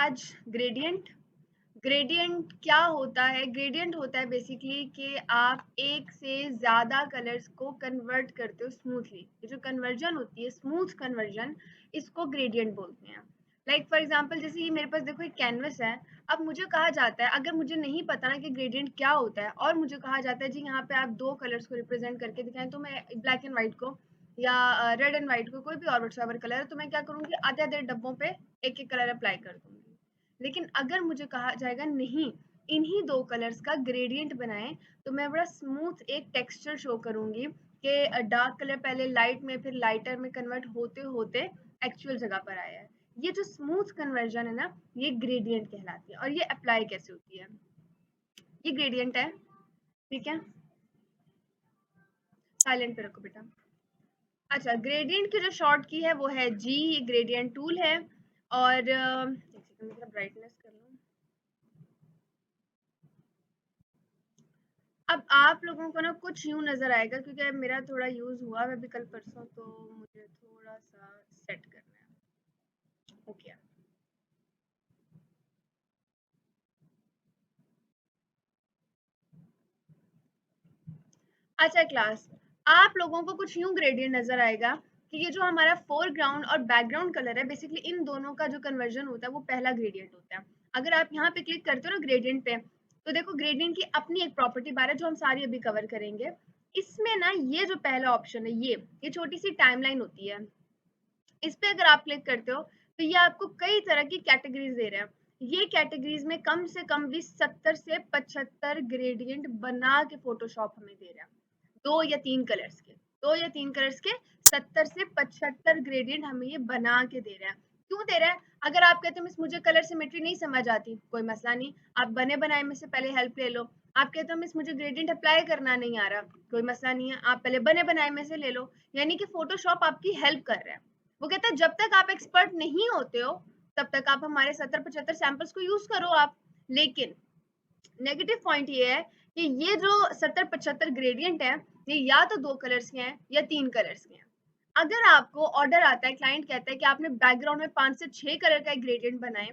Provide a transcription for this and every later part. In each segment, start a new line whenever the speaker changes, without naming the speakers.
आज gradient. Gradient क्या होता है? ग्रेडियंट होता है बेसिकली कि आप एक से ज़्यादा कलर्स को कन्वर्ट करते हो स्मूथली। ये जो कन्वर्जन होती है, स्मूथ कन्वर्जन, इसको ग्रेडियंट बोलते हैं। लाइक फॉर एग्जांपल, जैसे ये मेरे पास देखो एक कैनवस है। अब मुझे कहा जाता है, अगर मुझे नहीं पता ना कि ग्रेडियंट क्या होता है, और मुझे कहा जाता है जी यहाँ पे आप दो कलर्स को रिप्रेजेंट करके दिखाएं, तो मैं ब्लैक एंड व्हाइट को या रेड एंड व्हाइट को, कोई भी और व्हाटएवर कलर है, तो मैं क्या करूँगी, आधे आधे डब्बों पे एक एक कलर अप्लाई कर दूंगी। लेकिन अगर मुझे कहा जाएगा नहीं, इन्हीं दो कलर्स का ग्रेडियंट बनाएं, तो मैं बड़ा स्मूथ एक टेक्सचर शो करूंगी कि डार्क कलर पहले लाइट में फिर लाइटर में कन्वर्ट होते होते एक्चुअल जगह पर आया है। ये जो स्मूथ कन्वर्जन है ना, ये ग्रेडियंट कहलाती है। और ये अप्लाई कैसे होती है? ये ग्रेडियंट है, ठीक है, साइलेंट पे रखो बेटा। अच्छा, ग्रेडियंट की जो शॉर्ट की है वो है जी, ग्रेडियंट टूल है। और एक सेकंड, मतलब ब्राइटनेस कर लूं। अब आप लोगों को ना कुछ यूं नजर आएगा, क्योंकि मेरा थोड़ा यूज हुआ है अभी कल परसों, तो मुझे थोड़ा सा सेट करना है। ओके, अच्छा क्लास, आप लोगों को कुछ यूं ग्रेडियंट नजर आएगा कि ये जो हमारा फोरग्राउंड और बैकग्राउंड कलर है, बेसिकली इन दोनों का जो कन्वर्जन होता है वो पहला ग्रेडियंट होता है। अगर आप यहाँ पे क्लिक करते हो ना ग्रेडियंट पे, तो देखो ग्रेडियंट की अपनी एक प्रॉपर्टी बार है जो हम सारी अभी कवर करेंगे। इसमें ना ये जो पहला ऑप्शन है, ये छोटी सी टाइमलाइन होती है। इस पे अगर आप क्लिक करते हो, तो ये आपको कई तरह की कैटेगरीज दे रहे हैं। ये कैटेगरीज में कम से कम भी 70 से 75 ग्रेडियंट बना के फोटोशॉप हमें दे रहा है। दो या तीन कलर्स के, 70 से 75 ग्रेडियंट हमें ये बना के दे रहा है। क्यों दे रहा है? अगर आप कहते हो मिस मुझे कलर सिमेट्री नहीं समझ आती, कोई मसला नहीं, आप बने बनाए में से पहले हेल्प ले लो। आप कहते हो मिस मुझे ग्रेडियंट अप्लाई करना नहीं आ रहा, कोई मसला नहीं है, आप पहले बने बनाए में से ले लो। यानी कि फोटोशॉप आपकी हेल्प कर रहा है। वो कहता है जब तक आप एक्सपर्ट नहीं होते हो, तब तक आप हमारे 70-75 सैंपल्स को यूज करो आप। लेकिन नेगेटिव पॉइंट ये है कि ये जो 70-75 ग्रेडियंट है, ये या तो दो कलर्स के हैं या तीन कलर्स के हैं। अगर आपको ऑर्डर आता है, क्लाइंट कहता है कि आपने बैकग्राउंड में 5 से 6 कलर का एक ग्रेडियंट बनाए,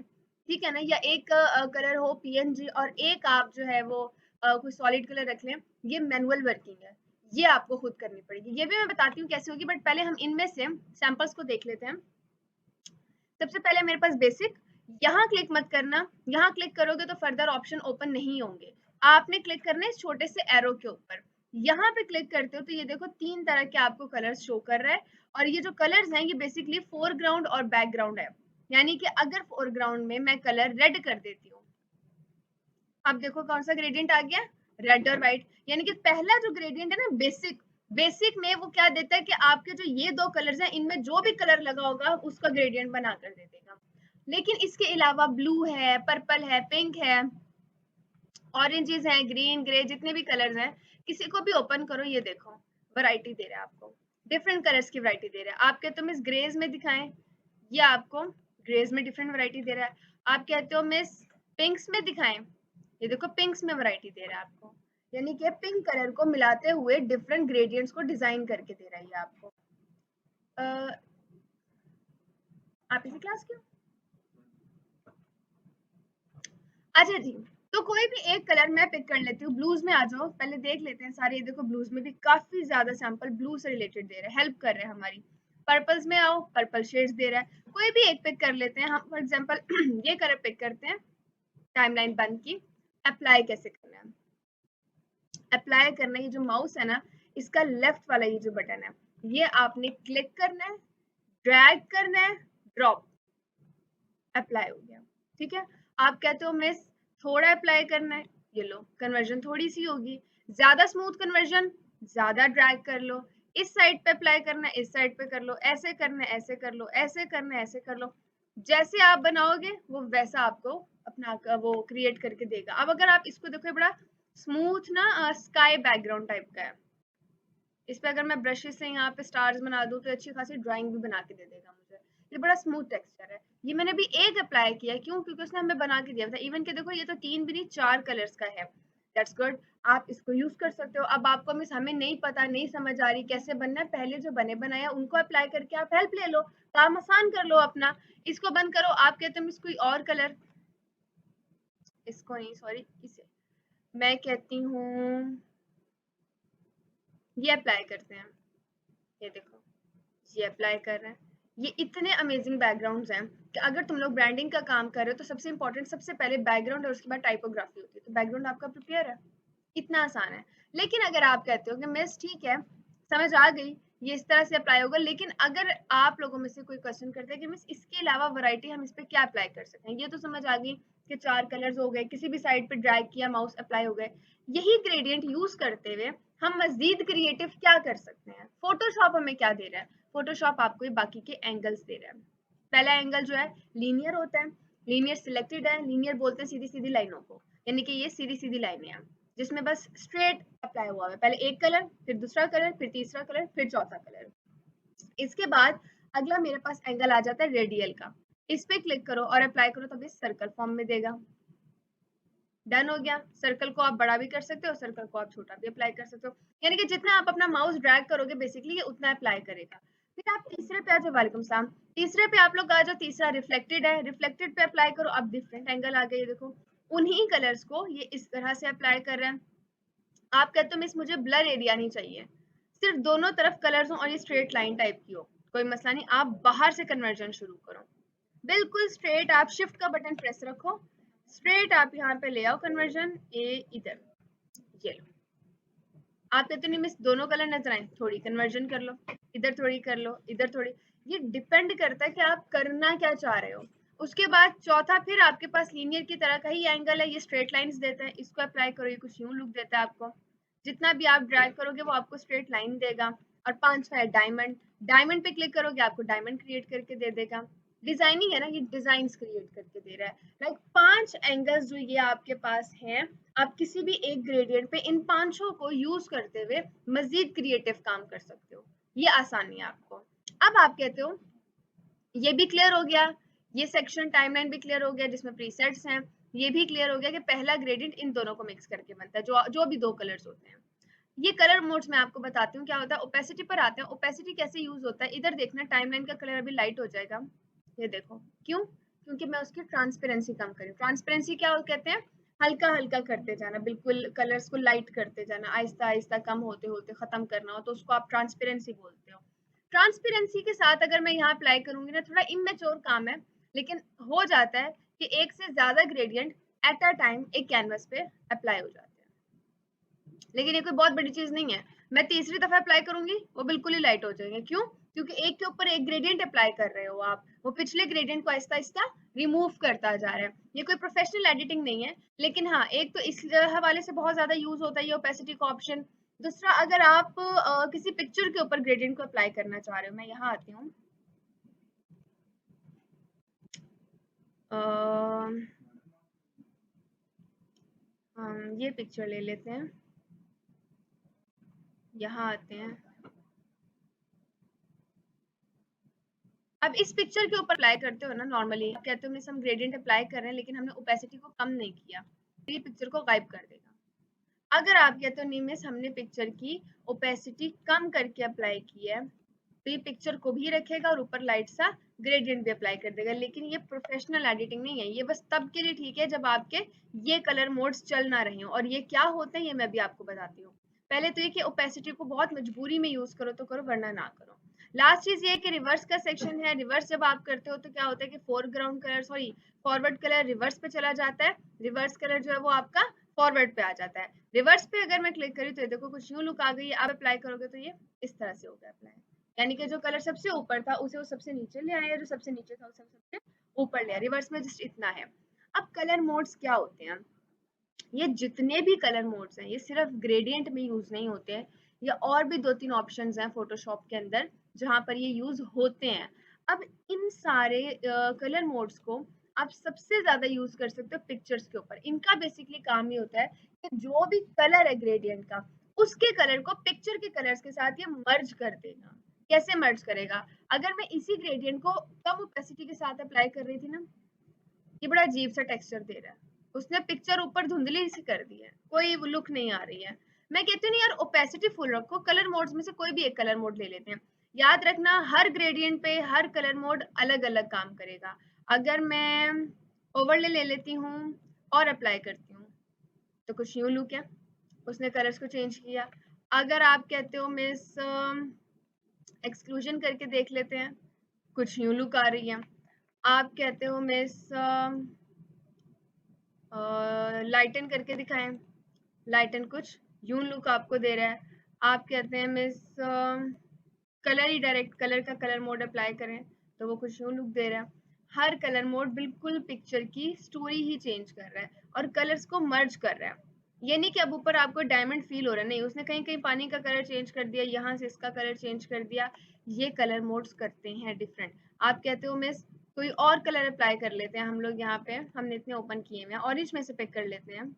ठीक है ना, या एक कलर हो पीएनजी और एक आप जो है वो कोई सॉलिड कलर रख लें, ये मैनुअल वर्किंग है, ये आपको खुद करनी पड़ेगी। ये भी मैं बताती हूँ कैसे होगी, बट पहले हम इनमें से सैंपल्स को देख लेते हैं। सबसे पहले मेरे पास बेसिक, यहाँ क्लिक मत करना, यहाँ क्लिक करोगे तो फर्दर ऑप्शन ओपन नहीं होंगे। आपने क्लिक करना है इस छोटे से एरो के ऊपर। यहाँ पे क्लिक करते हो तो ये देखो तीन तरह के आपको कलर्स शो कर रहा है। और ये जो कलर्स हैं ये बेसिकली फोरग्राउंड और बैकग्राउंड है। यानी कि अगर फोरग्राउंड में मैं कलर रेड कर देती हूँ, अब देखो कौन सा ग्रेडियंट आ गया, रेड और व्हाइट। यानी कि पहला जो ग्रेडियंट है ना बेसिक, बेसिक में वो क्या देता है कि आपके जो ये दो कलर्स हैं इनमें जो भी कलर लगा होगा उसका ग्रेडियंट बना कर दे देगा। लेकिन इसके अलावा ब्लू है, पर्पल है, पिंक है, ऑरेंजेस हैं, ग्रीन, ग्रे, जितने भी कलर्स हैं, किसी को भी ओपन करो, ये देखो वैरायटी दे रहा है आपको, डिफरेंट कलर्स की वैरायटी दे रहा है। आप कहते हो मिस ग्रेज में दिखाएं, ये आपको ग्रेज में डिफरेंट वैरायटी दे रहा है। आप कहते हो मिस पिंक्स में दिखाएं, ये देखो पिंक्स में वैरायटी दे रहा है आपको। यानी कि पिंक कलर को मिलाते हुए डिफरेंट ग्रेडियंट्स को डिजाइन करके दे रहा है ये आपको। आप इसी क्लास के हो? अच्छा जी, तो कोई भी एक कलर मैं पिक कर लेती हूँ। ब्लूज में आ जाओ, पहले देख लेते हैं सारे। ये देखो ब्लूज में भी काफी ज्यादा सैंपल ब्लू से रिलेटेड दे रहे हैं, हेल्प कर रहे हैं हमारी। पर्पल्स में आओ, पर्पल शेड्स दे रहा है। कोई भी एक पिक कर लेते हैं हम, फॉर एग्जांपल ये कलर पिक करते हैं, टाइमलाइन बंद की। अप्लाई कैसे करना है? अप्लाई करना, ये जो माउस है ना, इसका लेफ्ट वाला ये जो बटन है, ये आपने क्लिक करना है, ड्रैग करना है, ड्रॉप, अप्लाई हो गया। ठीक है, आप कहते हो मिस थोड़ा अप्लाई करना है, ये लो कन्वर्जन थोड़ी सी होगी। ज्यादा स्मूथ कन्वर्जन, ज्यादा ड्रैग कर लो। इस साइड पे अप्लाई करना है, इस साइड पे कर लो, ऐसे करना है, ऐसे कर लो, ऐसे करना है, ऐसे कर लो। जैसे आप बनाओगे वो वैसा आपको अपना वो क्रिएट करके देगा। अब अगर आप इसको देखो, बड़ा स्मूथ ना स्काई बैकग्राउंड टाइप का है। इस पे अगर मैं ब्रशेस से यहाँ पे स्टार्स बना दूँ तो अच्छी खासी ड्राइंग भी बना के दे देगा मुझे। ये बड़ा स्मूथ टेक्सचर है। ये मैंने भी एक अप्लाई किया, क्यों? क्योंकि उसने हमें बना के दिया था। इवन के देखो ये तो तीन भी नहीं, चार कलर्स का है। दैट्स गुड, आप इसको यूज कर सकते हो। अब आपको मिस हमें नहीं पता, नहीं समझ आ रही कैसे बनना है, पहले जो बने बनाया उनको अप्लाई करके आप हेल्प ले लो, काम आसान कर लो अपना। इसको बंद करो, आप कहते हो मिस कोई और कलर, इसको नहीं, सॉरी, इसे मैं कहती हूँ ये अप्लाई करते हैं। ये देखो, ये अप्लाई कर रहे हैं। ये इतने अमेजिंग बैकग्राउंड्स हैं कि अगर तुम लोग ब्रांडिंग का काम कर रहे हो तो सबसे इंपॉर्टेंट, सबसे पहले बैकग्राउंड और उसके बाद टाइपोग्राफी होती है। तो बैकग्राउंड आपका प्रिपेयर है, इतना आसान है। लेकिन अगर आप कहते हो कि मिस ठीक है, समझ आ गई, ये इस तरह से अप्लाई होगा, लेकिन अगर आप लोगों में से कोई क्वेश्चन करता है कि मिस इसके अलावा वैरायटी हम इस पे क्या अप्लाई कर सकते हैं, ये तो समझ आ गई कि 4 कलर्स हो गए, किसी भी साइड पे ड्रैग किया, माउस अप्लाई हो गए। यही ग्रेडियंट यूज करते हुए हम मजीद क्रिएटिव क्या कर सकते हैं? फोटोशॉप हमें क्या दे रहा है? फोटोशॉप आपको ये बाकी के एंगल्स दे रहा है। पहला एंगल जो है लीनियर होता है, लीनियर सिलेक्टेड है, लीनियर बोलते हैं सीधी सीधी लाइनों को, यानी कि ये सीधी सीधी लाइनें हैं जिसमें बस स्ट्रेट अप्लाई हुआ है, पहले एक कलर, फिर दूसरा कलर, फिर तीसरा कलर, फिर चौथा कलर। इसके बाद अगला मेरे पास एंगल आ जाता है रेडियल का। इस पे क्लिक करो और अप्लाई करो तो इस सर्कल फॉर्म में देगा। डन हो गया। सर्कल को आप बड़ा भी कर सकते हो, सर्कल को आप छोटा भी अप्लाई कर सकते हो, यानी कि जितना आप अपना माउस ड्रैग करोगे बेसिकली ये उतना अप्लाई करेगा। फिर आप तीसरे पे आ जाओ, वालेकुम सलाम, तीसरे पे आप लोग आ जाओ, तीसरा रिफ्लेक्टेड है, रिफ्लेक्टेड पे अप्लाई करो। अब डिफरेंट एंगल आ गए, देखो उन्हीं कलर्स को ये इस तरह से अप्लाई कर रहे हैं। आप कहते हो मिस मुझे ब्लर एरिया नहीं चाहिए, सिर्फ दोनों तरफ कलर्स हो और ये स्ट्रेट लाइन टाइप की हो, कोई मसला नहीं, आप बाहर से कन्वर्जन शुरू करो, बिल्कुल स्ट्रेट। आप शिफ्ट का बटन प्रेस रखो, स्ट्रेट आप यहाँ पे ले आओ कन्वर्जन, ए इधर, ये लो। आप कहते नहीं मिस दोनों कलर नजर आए, थोड़ी कन्वर्जन कर लो, इधर थोड़ी कर लो, इधर थोड़ी, ये डिपेंड करता है कि आप करना क्या चाह रहे हो। उसके बाद चौथा, फिर आपके पास लीनियर की तरह का ही एंगल है, ये स्ट्रेट लाइंस देता है, इसको अप्लाई करो, ये कुछ यूं लुक देता है आपको, जितना भी आप ड्रैग करोगे वो आपको स्ट्रेट लाइन देगा। और पांचवा है डायमंड, डायमंड पे क्लिक करोगे आपको डायमंड क्रिएट करके दे देगा। डिजाइनिंग है ना, ये डिजाइन क्रिएट करके दे रहा है। लाइक 5 एंगल्स जो ये आपके पास हैं, आप किसी भी एक ग्रेडियंट पे इन पांचों को यूज करते हुए मजीद क्रिएटिव काम कर सकते हो, ये आसानी है आपको। अब आप कहते हो ये भी क्लियर हो गया, ये सेक्शन टाइमलाइन भी क्लियर हो गया जिसमें प्रीसेट्स हैं, ये भी क्लियर हो गया कि पहला ग्रेडियंट इन दोनों को मिक्स करके बनता है, जो भी दो कलर्स होते हैं। ये कलर मोड्स मैं आपको बताती हूँ क्या होता है। ओपेसिटी पर आते हैं, ओपेसिटी कैसे यूज होता है, इधर देखना टाइमलाइन का कलर अभी लाइट हो जाएगा, ये देखो क्यों, क्योंकि मैं उसकी ट्रांसपेरेंसी कम करी। ट्रांसपेरेंसी क्या कहते हैं, हल्का हल्का करते जाना, बिल्कुल कलर्स को लाइट करते जाना, आहिस्ता आहिस्ता कम होते होते खत्म करना हो तो उसको आप ट्रांसपेरेंसी बोलते हो। ट्रांसपेरेंसी के साथ अगर मैं यहाँ अप्लाई करूंगी ना, थोड़ा इमेच्योर काम है, लेकिन हो जाता है कि एक से ज्यादा ग्रेडियंट एट अ टाइम एक कैनवस पे अप्लाई हो जाते हैं। लेकिन ये कोई बहुत बड़ी चीज नहीं है, मैं तीसरी दफा अप्लाई करूंगी वो बिल्कुल ही लाइट हो जाएंगे। क्यों? क्योंकि एक के ऊपर एक ग्रेडियंट अप्लाई कर रहे हो आप, वो पिछले ग्रेडियंट को आहिस्ता आहिस्ता रिमूव करता जा रहा है। ये कोई प्रोफेशनल एडिटिंग नहीं है, लेकिन हाँ एक तो इस हवाले से बहुत ज्यादा यूज होता है ये ओपेसिटी का ऑप्शन। दूसरा, अगर आप किसी पिक्चर के ऊपर ग्रेडियंट को अप्लाई करना चाह रहे हो, मैं यहाँ आती हूँ, हम ये पिक्चर ले लेते हैं, यहाँ आते हैं। अब इस पिक्चर के ऊपर अप्लाई करते हो ना, नॉर्मली आप कहते हो मिस हम ग्रेडियंट अप्लाई कर रहे हैं लेकिन हमने ओपेसिटी को कम नहीं किया, तो ये पिक्चर को गायब कर देगा। अगर आप कहते हो नहीं मिस हमने पिक्चर की ओपेसिटी कम करके अप्लाई की है, तो ये पिक्चर को भी रखेगा और ऊपर लाइट सा ग्रेडियंट भी अप्लाई कर देगा। लेकिन ये प्रोफेशनल एडिटिंग नहीं है, ये बस तब के लिए ठीक है जब आपके ये कलर मोड्स चल ना रहे हो। और ये क्या होते हैं ये मैं भी आपको बताती हूँ। पहले तो ये कि ओपेसिटी को बहुत मजबूरी में यूज करो तो करो, वरना ना करो। लास्ट चीज ये कि रिवर्स का सेक्शन है। रिवर्स जब आप करते हो तो क्या होता है कि foreground colour, sorry forward colour reverse पे चला जाता है, रिवर्स कलर जो है वो आपका फॉरवर्ड पे आ जाता है। रिवर्स पे अगर मैं क्लिक करी तो देखो कुछ यूं लुक आ गई है। आप अप्लाई करोगे तो ये इस तरह से होगा अप्लाई, यानी कि जो कलर सबसे ऊपर था उसे वो सबसे नीचे ले आया, जो सबसे नीचे था उसे सबसे ऊपर ले आया। रिवर्स में जस्ट इतना है। अब कलर मोड्स क्या होते हैं, ये जितने भी कलर मोड्स हैं ये सिर्फ ग्रेडियंट में यूज नहीं होते हैं, या और भी 2-3 ऑप्शंस हैं फोटोशॉप के अंदर जहां पर ये यूज होते हैं। अब इन सारे कलर मोड्स को आप सबसे ज्यादा यूज कर सकते हो पिक्चर्स के ऊपर। इनका बेसिकली काम ये होता है कि जो भी कलर है ग्रेडियंट का, उसके कलर को पिक्चर के कलर्स के साथ ये मर्ज कर देगा। कैसे मर्ज करेगा? अगर मैं इसी ग्रेडियंट को कम ओपेसिटी के साथ अप्लाई कर रही थी ना, ये बड़ा अजीब सा टेक्सचर दे रहा है, उसने पिक्चर ऊपर धुंधली सी कर दी है, कोई लुक नहीं आ रही है। मैं कहती हूँ नहीं यार, ओपेसिटी फुल रखो, कलर मोड्स में से कोई भी एक कलर मोड ले लेते हैं। याद रखना हर ग्रेडियंट पे हर कलर मोड अलग अलग काम करेगा। अगर मैं ओवरले ले लेती हूँ, और अप्लाई करती हूँ तो कुछ यूं लुक है, उसने कलर्स को चेंज किया। अगर आप कहते हो मिस एक्सक्लूजन करके देख लेते हैं, कुछ यूं लुक आ रही है। आप कहते हो मिस लाइटन करके दिखाएं, लाइटन कुछ यूं लुक आपको दे रहा है। आप कहते हैं मिस कलर ही डायरेक्ट कलर का कलर मोड अप्लाई करें तो वो कुछ यूं लुक दे रहा है। हर कलर मोड बिल्कुल पिक्चर की स्टोरी ही चेंज कर रहा है और कलर्स को मर्ज कर रहा है। ये नहीं कि अब ऊपर आपको डायमंड फील हो रहा है, नहीं, उसने कहीं कहीं पानी का कलर चेंज कर दिया, यहाँ से इसका कलर चेंज कर दिया। ये कलर मोड्स करते हैं डिफरेंट। आप कहते हो मिस कोई और कलर अप्लाई कर लेते हैं हम लोग, यहाँ पे हमने इतने ओपन किए हुए हैं, ऑरेंज में से पिक कर लेते हैं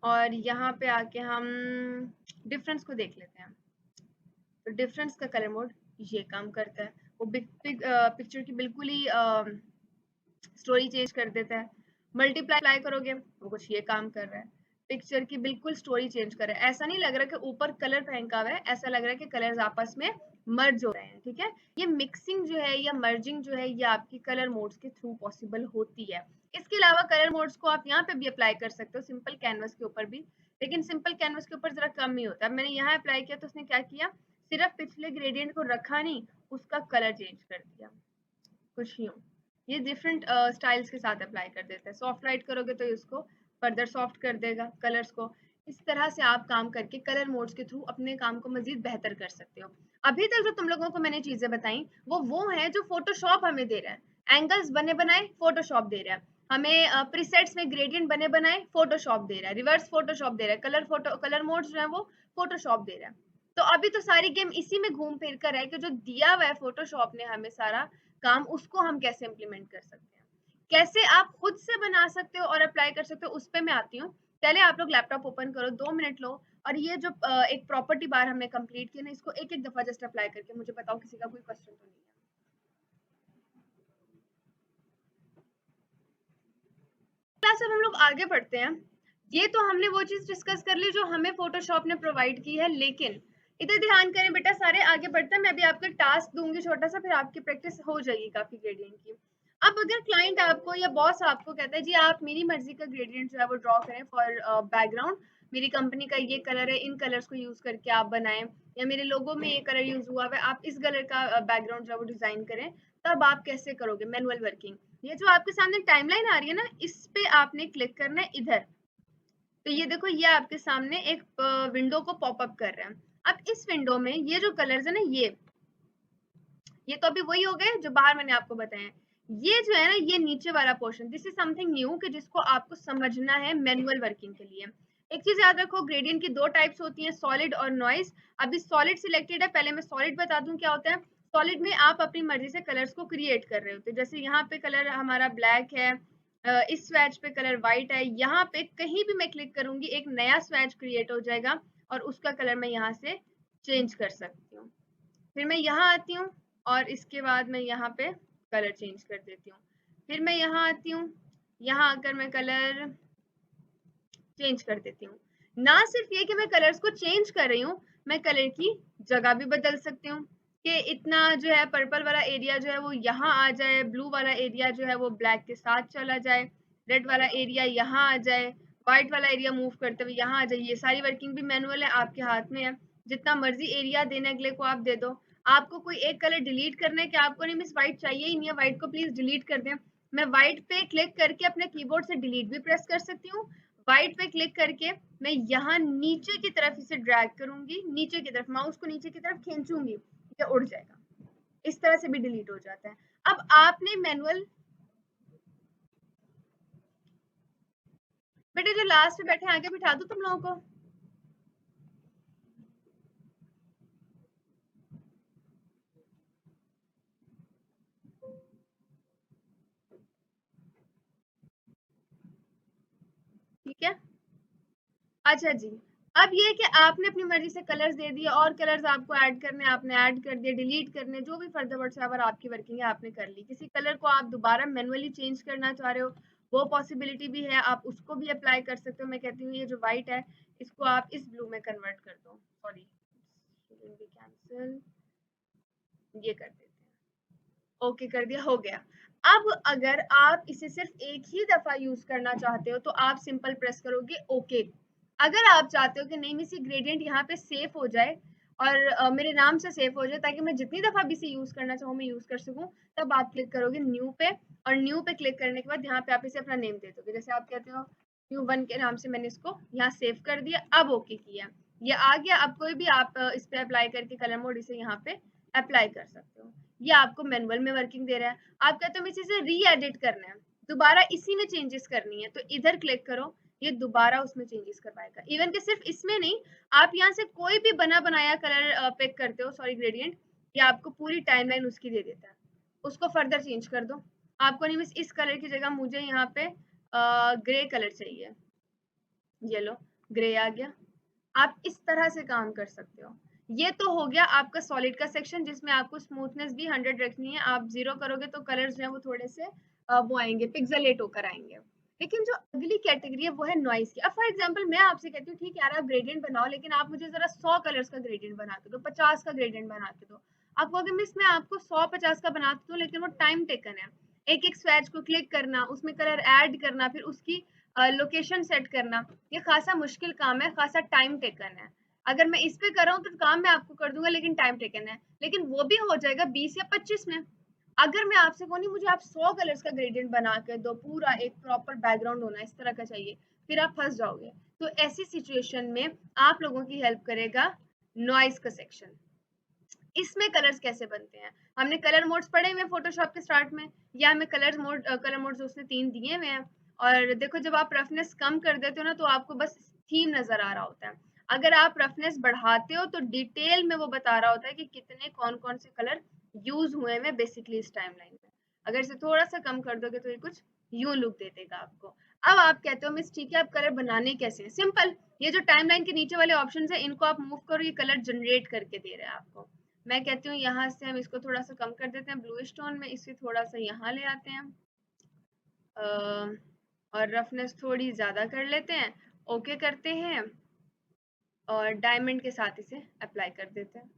और यहाँ पे आके हम डिफरेंस को देख लेते हैं। तो डिफरेंस का कलर मोड ये काम करता है, वो पिक्चर की बिल्कुल ही स्टोरी चेंज कर देता है। मल्टीप्लाई करोगे वो कुछ ये काम कर रहा है, पिक्चर की बिल्कुल स्टोरी चेंज कर रहा है। ऐसा नहीं लग रहा कि ऊपर कलर फेंका हुआ है, ऐसा लग रहा है कि कलर्स आपस में मर्ज हो रहे हैं। ठीक है, ये मिक्सिंग जो है या मर्जिंग जो है ये आपकी कलर मोड्स के थ्रू पॉसिबल होती है। इसके अलावा कलर मोड्स को आप यहाँ पे भी अप्लाई कर सकते हो, सिंपल कैनवस के ऊपर भी, लेकिन सिंपल कैनवस के ऊपर जरा कम ही होता है। मैंने यहाँ अप्लाई किया तो उसने क्या किया, सिर्फ पिछले ग्रेडियंट को रखा नहीं, उसका कलर चेंज कर दिया कुछ यूं। ये डिफरेंट स्टाइल्स के साथ अप्लाई कर देता है। सॉफ्ट राइट करोगे तो इसको फर्दर सॉफ्ट कर देगा कलर्स को। इस तरह से आप काम करके कलर मोड्स के थ्रू अपने काम को मजीद बेहतर कर सकते हो। अभी तक जो तुम लोगों को मैंने चीजें बताई वो है जो फोटोशॉप हमें दे रहा है। एंगल्स बने बनाए फोटोशॉप दे रहा है हमें, प्रीसेट्स में ग्रेडियंट बने बनाए फोटोशॉप दे रहा है, रिवर्स फोटोशॉप दे रहा है, कलर मोड्स जो है वो फोटोशॉप दे रहा है। तो अभी तो सारी गेम इसी में घूम फिर कर है कि जो दिया हुआ है फोटोशॉप ने हमें सारा काम, उसको हम कैसे इम्प्लीमेंट कर सकते हैं, कैसे आप खुद से बना सकते हो और अप्लाई कर सकते हो, उस पर मैं आती हूँ। पहले आप लोग लैपटॉप ओपन करो, 2 मिनट लो और ये जो एक प्रॉपर्टी बार हमने कंप्लीट किया ना, इसको एक एक दफा जस्ट अप्लाई करके मुझे बताओ किसी का कोई क्वेश्चन तो नहीं है। क्लास अब हम लोग आगे बढ़ते हैं। ये तो हमने वो चीज डिस्कस कर ली जो हमें फोटोशॉप ने प्रोवाइड की है, लेकिन इधर ध्यान करें बेटा, सारे आगे बढ़ते हैं। मैं अभी आपको टास्क दूंगी छोटा सा, फिर आपकी प्रैक्टिस हो जाएगी काफी ग्रेडियंट की। अब अगर क्लाइंट आपको या बॉस आपको कहता है जी आप मेरी मर्जी का ग्रेडियंट जो है वो ड्रॉ करें फॉर बैकग्राउंड, मेरी कंपनी का ये कलर है, इन कलर्स को यूज करके आप बनाएं, या मेरे लोगो में ये कलर यूज हुआ है, आप इस कलर का बैकग्राउंड जो है वो डिजाइन करें, तब आप कैसे करोगे मैनुअल वर्किंग। ये जो आपके सामने टाइमलाइन आ रही है ना, इस पे आपने क्लिक करना है इधर। तो ये देखो, ये आपके सामने एक विंडो को पॉपअप कर रहा है। अब इस विंडो में ये जो कलर्स है ना, ये तो अभी वही हो गए जो बाहर मैंने आपको बताया। ये जो है ना, ये नीचे वाला portion, this is something new कि जिसको आपको समझना है मैनुअल वर्किंग के लिए। एक चीज याद रखो, ग्रेडियंट की 2 टाइप्स होती हैं, सॉलिड और नॉइज। अभी सॉलिड सिलेक्टेड है, पहले मैं सॉलिड बता दूं क्या होता है। सॉलिड में आप अपनी मर्जी से कलर्स को क्रिएट कर रहे होते हैं, जैसे यहाँ पे कलर हमारा ब्लैक है, इस स्वैच पे कलर व्हाइट है, यहाँ पे कहीं भी मैं क्लिक करूंगी एक नया स्वैच क्रिएट हो जाएगा और उसका कलर मैं यहाँ से चेंज कर सकती हूँ। फिर मैं यहाँ आती हूँ और इसके बाद मैं यहाँ पे कलर चेंज कर देती हूँ। फिर मैं यहाँ आती हूँ, यहाँ आकर मैं कलर चेंज कर देती हूँ। ना सिर्फ ये कि मैं कलर्स को चेंज कर रही हूँ, मैं कलर की जगह भी बदल सकती हूँ कि इतना जो है पर्पल वाला एरिया जो है वो यहाँ आ जाए, ब्लू वाला एरिया जो है वो ब्लैक के साथ चला जाए, रेड वाला एरिया यहाँ आ जाए, व्हाइट वाला एरिया मूव करते हुए यहाँ आ जाए। ये सारी वर्किंग भी मैनुअल है, आपके हाथ में है। जितना मर्जी एरिया देने अगले को आप दे दो। आपको कोई एक कलर डिलीट करना है कि आपको नहीं मिस व्हाइट चाहिए ही नहीं है, व्हाइट को प्लीज डिलीट कर दें, मैं व्हाइट पे क्लिक करके अपने कीबोर्ड से डिलीट भी प्रेस कर सकती हूँ। व्हाइट पे क्लिक करके मैं यहाँ नीचे की तरफ इसे ड्रैग करूंगी, नीचे की तरफ माउस को नीचे की तरफ खींचूंगी, ये उड़ जाएगा। इस तरह से भी डिलीट हो जाता है। अब आपने मैनुअल, बेटे जो लास्ट में बैठे आगे बिठा दो तुम लोगों को। ठीक है, अच्छा जी। अब ये कि आपने अपनी मर्जी से कलर्स दे दिए और कलर्स आपको ऐड करने, आपने ऐड कर दिए, डिलीट करने, जो भी फर्दर व्हाटसएवर आपकी वर्किंग है आपने कर ली। किसी कलर को आप दोबारा मैनुअली चेंज करना चाह रहे हो, वो पॉसिबिलिटी भी है, आप उसको भी अप्लाई कर सकते हो। मैं कहती हूँ ये जो व्हाइट है इसको आप इस ब्लू में कन्वर्ट कर दो, सॉरी कैंसिल, ये कर देते हैं, ओके कर दिया, हो गया। अब अगर आप इसे सिर्फ एक ही दफा यूज करना चाहते हो तो आप सिंपल प्रेस करोगे ओके। अगर आप चाहते हो कि नहीं मेरी ग्रेडियंट यहाँ पे सेव हो जाए और मेरे नाम से सेव हो जाए ताकि मैं जितनी दफा भी इसे यूज करना चाहूँ मैं यूज कर सकूँ, तब आप क्लिक करोगे न्यू पे, और न्यू पे क्लिक करने के बाद यहाँ पे आप इसे अपना नेम दे दोगे। जैसे आप कहते हो न्यू1 के नाम से मैंने इसको यहाँ सेव कर दिया, अब ओके किया, ये आ गया। अब कोई भी आप इस पे अप्लाई करके कलर मोड इसे यहाँ पे अप्लाई कर सकते हो। ये आपको मैनुअल में वर्किंग दे रहा है। आप कहते हो मैं इसे री एडिट करना है, दोबारा इसी में चेंजेस करनी है, तो इधर क्लिक करो, ये दोबारा उसमें चेंजेस करवाएगा। इवन कि सिर्फ इसमें नहीं, आप यहाँ से कोई भी बना बनाया कलर पिक करते हो, सॉरी ग्रेडियंट, ये आपको पूरी टाइमलाइन उसकी दे देता है। उसको फर्दर चेंज कर दो। आपको नहीं मिस इस कलर की जगह मुझे यहाँ पे ग्रे कलर चाहिए, ये लो ग्रे आ गया। आप इस तरह से काम कर सकते हो। ये तो हो गया आपका सॉलिड का सेक्शन जिसमें आपको स्मूथनेस भी 100 रखनी है। आप 0 करोगे तो कलर्स जो है वो थोड़े से वो आएंगे, पिक्सेलेट होकर आएंगे। लेकिन जो अगली कैटेगरी है वो है नॉइज की। अब फॉर एग्जांपल मैं आपसे कहती हूँ ठीक है यार आप ग्रेडियंट बनाओ, लेकिन आप मुझे जरा 100 कलर्स का ग्रेडियंट बना के दो, 50 का ग्रेडियंट बना के दो। आप कहोगे मिस मैं आपको 100-50 का बना दूँ, लेकिन वो टाइम टेकन है। एक एक स्वैच को क्लिक करना, उसमें कलर ऐड करना, फिर उसकी लोकेशन सेट करना, ये खासा मुश्किल काम है, खासा टाइम टेकन है। अगर मैं इस पे कर रहा हूँ तो काम मैं आपको कर दूंगा, लेकिन टाइम टेकन है, लेकिन वो भी हो जाएगा 20 या 25 में। अगर मैं आपसे कहूँ नहीं मुझे आप 100 कलर्स का ग्रेडियंट बना के दो, पूरा एक प्रॉपर बैकग्राउंड होना इस तरह का चाहिए, फिर आप फंस जाओगे। तो ऐसी सिचुएशन में आप लोगों की हेल्प करेगा नॉइज का सेक्शन। इसमें कलर्स कैसे बनते हैं, हमने कलर मोड्स पढ़े हुए हैं फोटोशॉप के स्टार्ट में, या हमें कलर मोड्स उसने 3 दिए हुए हैं। और देखो जब आप रफनेस कम कर देते हो ना तो आपको बस थीम नजर आ रहा होता है। अगर आप रफनेस बढ़ाते हो तो डिटेल में वो बता रहा होता है कि कितने कौन कौन से कलर यूज हुए हैं बेसिकली इस टाइमलाइन में। अगर इसे थोड़ा सा कम कर दोगे तो ये कुछ यूं लुक दे देगा आपको। अब आप कहते हो मिस ठीक है आप कलर बनाने कैसे हैं, सिंपल, ये जो टाइमलाइन के नीचे वाले ऑप्शन है इनको आप मूव करो, ये कलर जनरेट करके दे रहे हैं आपको। मैं कहती हूँ यहाँ से हम इसको थोड़ा सा कम कर देते हैं ब्लूइश टोन में, इसे थोड़ा सा यहाँ ले आते हैं और रफनेस थोड़ी ज्यादा कर लेते हैं, ओके करते हैं और डायमंड के साथ इसे अप्लाई कर देते हैं।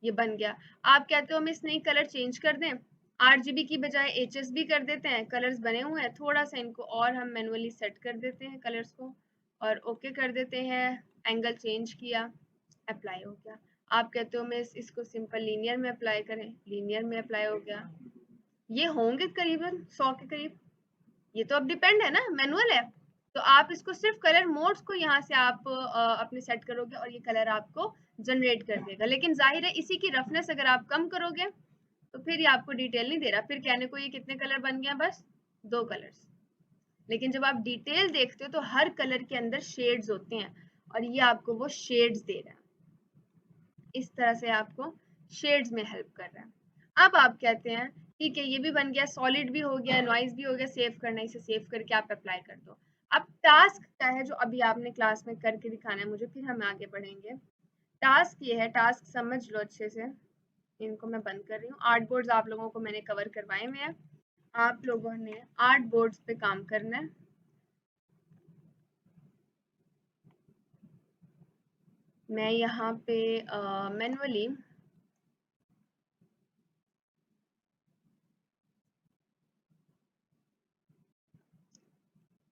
ये बन गया। आप कहते हो हम इस नई कलर चेंज कर दें, RGB की बजाय HSB कर देते हैं, कलर्स बने हुए हैं, थोड़ा सा इनको और हम मैनुअली सेट कर देते हैं कलर्स को और ओके कर देते हैं, एंगल चेंज किया, अप्लाई हो गया। आप कहते हो मैं इसको सिंपल लीनियर में अप्लाई करें, लीनियर में अप्लाई हो गया। ये होंगे करीबन 100 के करीब। ये तो अब डिपेंड है ना, मैनुअल है, तो आप इसको सिर्फ कलर मोड्स को यहाँ से आप अपने सेट करोगे और ये कलर आपको जनरेट कर देगा। लेकिन जाहिर है इसी की रफनेस अगर आप कम करोगे तो फिर ये आपको डिटेल नहीं दे रहा, फिर कहने को ये कितने कलर बन गया, बस 2 कलर्स। लेकिन जब आप डिटेल देखते हो तो हर कलर के अंदर शेड्स होते हैं और ये आपको वो शेड्स दे रहा है, इस तरह से आपको शेड्स में हेल्प कर रहा है। अब आप कहते हैं ठीक है ये भी बन गया, सॉलिड भी हो गया, नॉइज भी हो गया, सेव करना, इसे सेव करके आप अप्लाई कर दो। अब टास्क क्या है जो अभी आपने क्लास में करके दिखाना है मुझे, फिर हम आगे बढ़ेंगे। टास्क ये है, टास्क समझ लो अच्छे से, इनको मैं बंद कर रही हूँ। आर्ट बोर्ड्स आप लोगों को मैंने कवर करवाए हुए हैं, आप लोगों ने आर्ट बोर्ड्स पे काम करना है। मैं यहाँ पे मैनुअली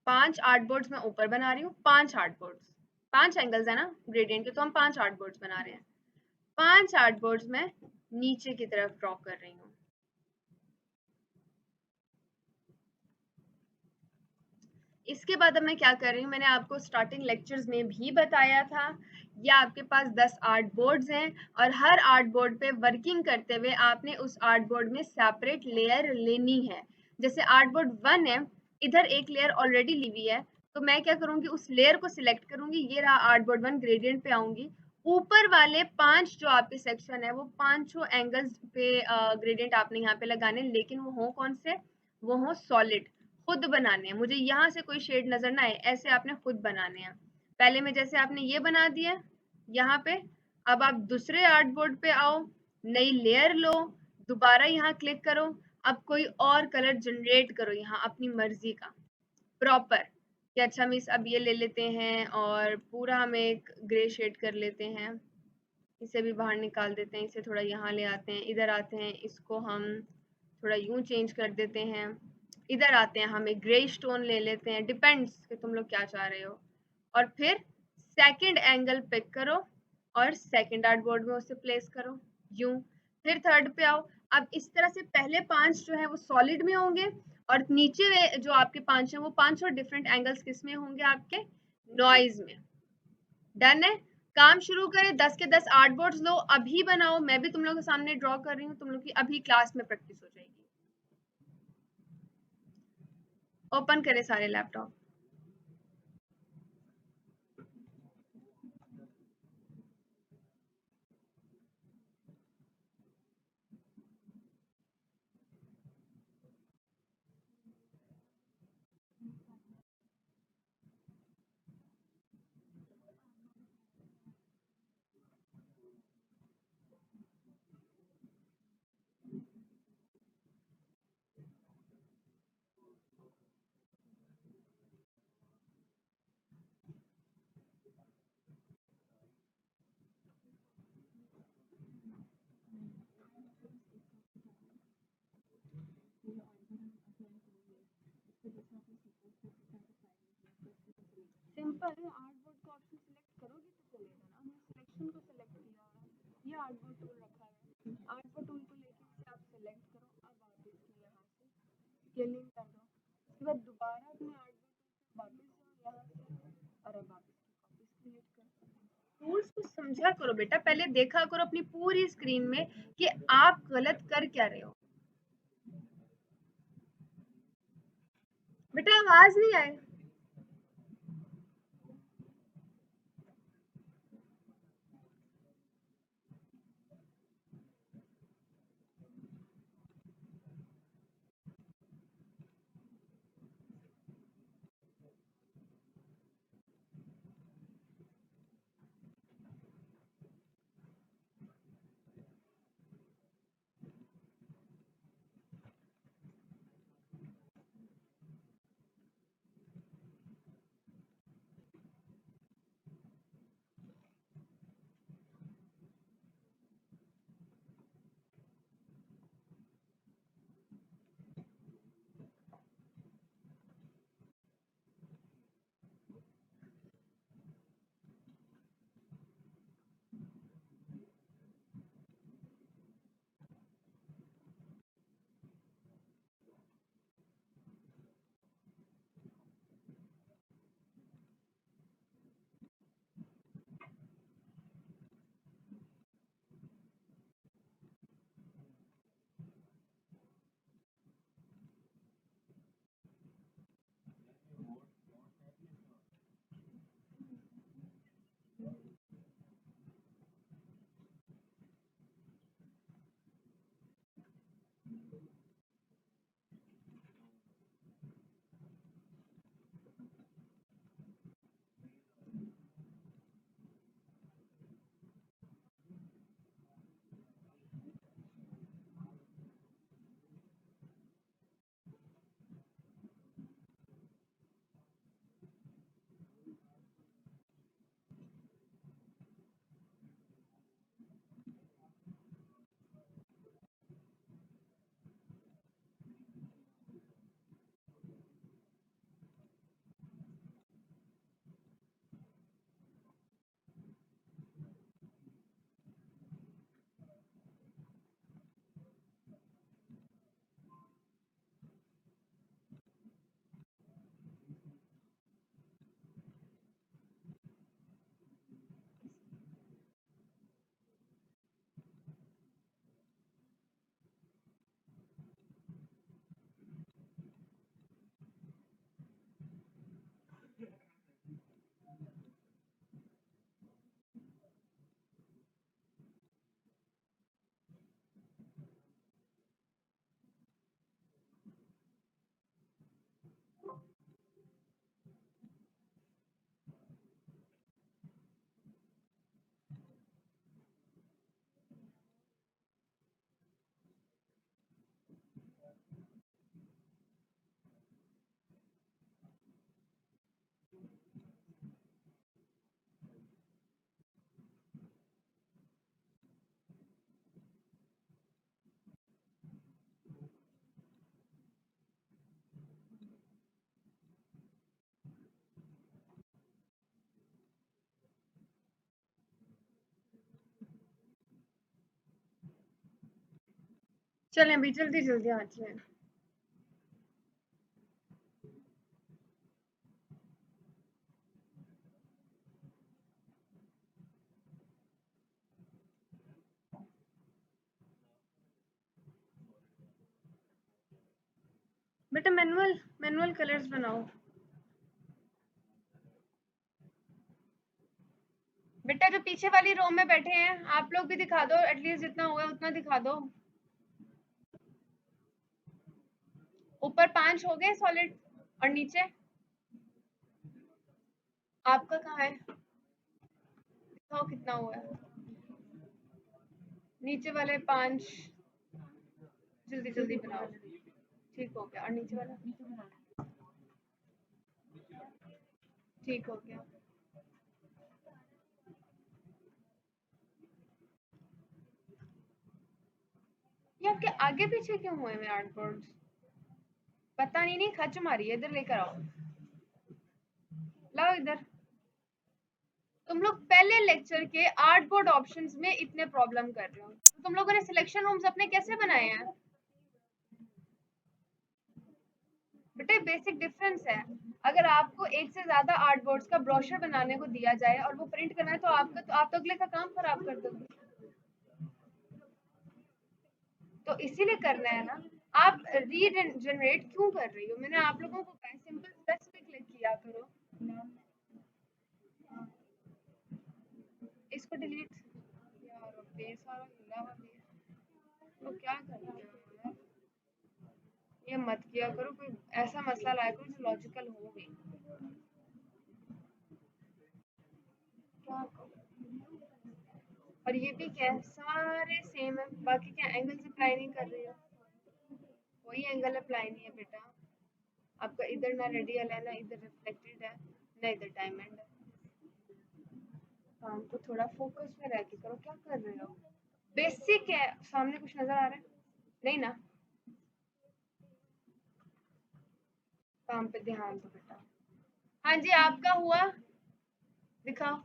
पांच आर्ट बोर्ड्स में ऊपर बना रही हूँ, 5 आर्ट बोर्ड्स, 5 एंगल्स है ना ग्रेडियंट के, तो हम 5 आर्ट बोर्ड्स बना रहे हैं। 5 आर्ट बोर्ड्स में नीचे की तरफ ड्रॉ कर रही हूँ। इसके बाद अब मैं क्या कर रही हूँ, मैंने आपको स्टार्टिंग लेक्चर्स में भी बताया था, या आपके पास 10 आर्ट बोर्ड्स हैं और हर आर्ट बोर्ड पे वर्किंग करते हुए आपने उस आर्ट बोर्ड में सेपरेट लेयर लेनी है। जैसे आर्ट बोर्ड 1 है, इधर एक लेयर ऑलरेडी ली हुई है, तो मैं क्या करूंगी उस लेयर को सिलेक्ट करूंगी, ये रहा आर्ट बोर्ड 1, ग्रेडियंट पे आऊंगी, ऊपर वाले 5 जो आपके सेक्शन है वो पांचों एंगल्स पे ग्रेडियंट आपने यहाँ पे लगाने, लेकिन वो हो कौन से, वो हो सॉलिड, खुद बनाने हैं। मुझे यहाँ से कोई शेड नजर ना आए, ऐसे आपने खुद बनाने हैं। पहले में जैसे आपने ये बना दिया यहाँ पे, अब आप दूसरे आर्ट बोर्ड पे आओ, नई लेयर लो, दोबारा यहाँ क्लिक करो, अब कोई और कलर जनरेट करो यहाँ अपनी मर्जी का प्रॉपर, कि अच्छा मिस अब ये ले लेते हैं और पूरा हम एक ग्रे शेड कर लेते हैं, इसे भी बाहर निकाल देते हैं, इसे थोड़ा यहाँ ले आते हैं, इधर आते हैं, इसको हम थोड़ा यूं चेंज कर देते हैं, इधर आते हैं, हम एक ग्रे स्टोन ले लेते हैं, डिपेंड्स कि तुम लोग क्या चाह रहे हो। और फिर सेकंड एंगल पिक करो और सेकंड आर्ट बोर्ड में उसे प्लेस करो यूं। फिर थर्ड पे आओ। अब इस तरह से पहले 5 जो है वो सॉलिड में होंगे और नीचे जो आपके 5 हैं वो 5 और डिफरेंट एंगल्स किस में होंगे, आपके नॉइज में। डन है। काम शुरू करें। 10 के 10 आर्ट बोर्ड्स लो, अभी बनाओ, मैं भी तुम लोगों के सामने ड्रॉ कर रही हूँ, तुम लोग की अभी क्लास में प्रैक्टिस हो जाएगी। ओपन करें सारे लैपटॉप। सिंपल है, आर्ट बोर्ड का ऑप्शन सिलेक्ट करोगे तो चलेगा ना। हमने सिलेक्शन को सिलेक्ट किया है, ये आर्ट बोर्ड टूल रखा है, आर्ट बोर्ड टूल को लेके इसे आप सिलेक्ट करो। अब आप इसकी यहाँ से स्केलिंग कर दो, उसके बाद दोबारा अपने आर्ट बोर्ड वापस जाओ यहाँ से और अब आप इसकी कॉपीज क्रिएट करो। टूल्स को समझा करो बेटा, पहले देखा करो अपनी पूरी स्क्रीन में कि आप गलत कर क्या रहे हो। बेटा आवाज नहीं आए। चलें अभी जल्दी जल्दी आती हैं। बेटा मैनुअल मैनुअल कलर्स बनाओ। बेटा जो पीछे वाली रो में बैठे हैं आप लोग भी दिखा दो, एटलीस्ट जितना हुआ है उतना दिखा दो। ऊपर 5 हो गए सॉलिड और नीचे आपका कहाँ है, दिखाओ कितना हुआ है। नीचे वाले 5 जल्दी जल्दी बनाओ। ठीक हो गया, और नीचे वाला ठीक हो गया। ये आपके आगे पीछे क्यों हुए हैं आर्टबोर्ड्स, पता नहीं खच मारी है। इधर लेकर आओ, लाओ इधर। तुम लोग पहले लेक्चर के आर्टबोर्ड ऑप्शंस में इतने प्रॉब्लम कर रहे हो, तो तुम लोगों ने सिलेक्शन रूम्स अपने कैसे बनाए हैं? बेटे बेसिक डिफरेंस है। अगर आपको एक से ज्यादा आर्ट बोर्ड्स का ब्रोशर बनाने को दिया जाए और वो प्रिंट करना है तो आप तो अगले का काम खराब कर दोगे। तो इसीलिए करना है ना। आप रीजनरेट क्यों कर रही हो? मैंने आप लोगों को कहा सिंपल प्लस पे क्लिक किया करो। इसको डिलीट यार, ये सारा हिला हुआ भी है। तो क्या कर रही हो यार, ये मत किया करो। कोई ऐसा मसला लाया करो जो लॉजिकल हो भी। क्या करो? और ये भी क्या है, सारे सेम है, बाकी क्या एंगल्स अप्लाई नहीं कर रही हो? कोई एंगल अप्लाई नहीं है बेटा। आपका इधर ना रेडियल है, ना इधर रिफ्लेक्टेड है, ना इधर डायमंड है। काम को थोड़ा फोकस में रह के करो, क्या कर रहे हो? बेसिक है, सामने कुछ नजर आ रहा है? नहीं ना, काम पे ध्यान दो बेटा। हाँ जी आपका हुआ, दिखाओ।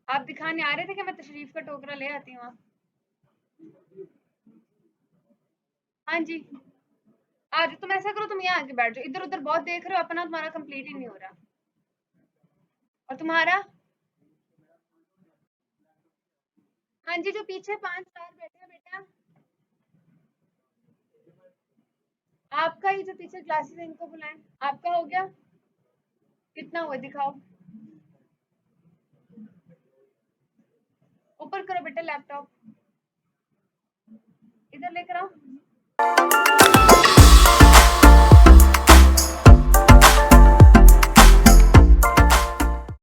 आप दिखाने आ रहे थे कि मैं तशरीफ का टोकरा ले आती हूँ। हाँ जी आज तुम ऐसा करो, तुम यहाँ आके बैठ जाओ। इधर उधर बहुत देख रहे हो, अपना तुम्हारा कंप्लीट ही नहीं हो रहा। और तुम्हारा? हाँ जी जो पीछे 5 4 बैठे हैं बेटा, आपका ही जो पीछे क्लासेस है इनको बुलाएं। आपका हो गया, कितना हुआ दिखाओ। ऊपर करो बेटा लैपटॉप, इधर लेकर आओ।